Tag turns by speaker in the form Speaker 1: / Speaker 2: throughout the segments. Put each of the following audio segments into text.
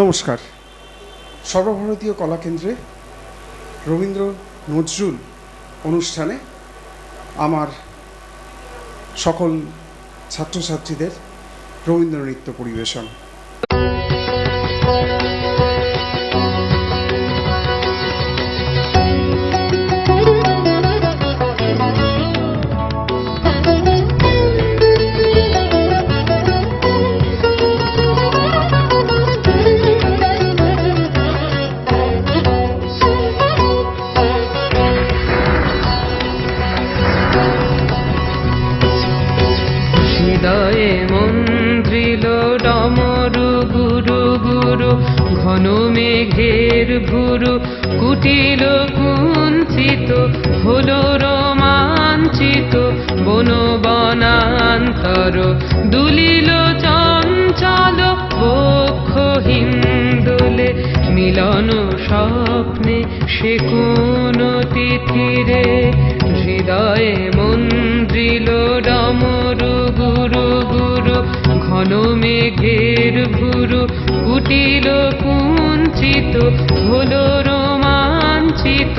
Speaker 1: নমস্কার। সর্বভারতীয় কলাকেন্দ্রে রবীন্দ্র নজরুল অনুষ্ঠানে আমার সকল ছাত্রছাত্রীদের রবীন্দ্র নৃত্য পরিবেশন।
Speaker 2: হৃদয়ে মন্দ্রিল ডমরু গুরু গুরু, ঘন মেঘের ভুরু কুটিল কুঞ্চিত, হলো রোমাঞ্চিত বন বনান্তর, দুলিল চঞ্চল বক্ষ হিন্দোলে, মিলন স্বপ্নে সে কোন তিথিরে। হৃদয়ে মন্দ্রিল ডমরু গুরু গুরু, ঘন মেঘের ভুরু কুটিল কুঞ্চিত, হলো রোমাঞ্চিত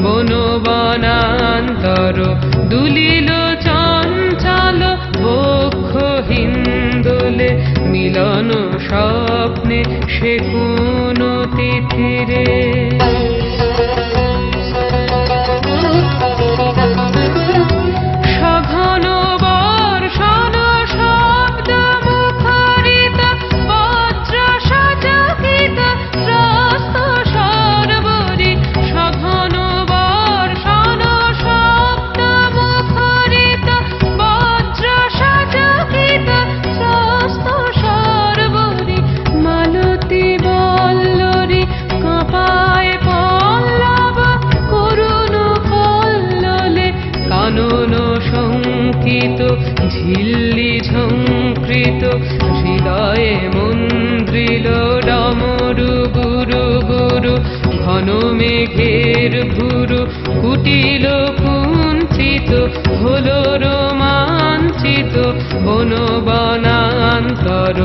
Speaker 2: বন বনান্তর, দুলিল চঞ্চল বক্ষ হিন্দোলে, মিলন স্বপ্নে সে কোন তিথিরে। ঝিল্লি ঝঙ্কৃত, হৃদয়ে মন্দ্রিল ডমরু গুরু গুরু, ঘন মেঘের ভুরু কুটিল কুঞ্চিত, হলো রোমাঞ্চিত বন বনান্তর,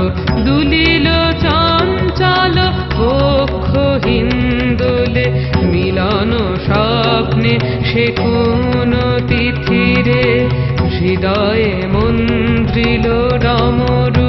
Speaker 2: দুলিল চঞ্চল বক্ষ হিন্দোলে, মিলন স্বপ্নে সে কোন তিথিরে। হৃদয়ে মন্দ্রিল ডমরু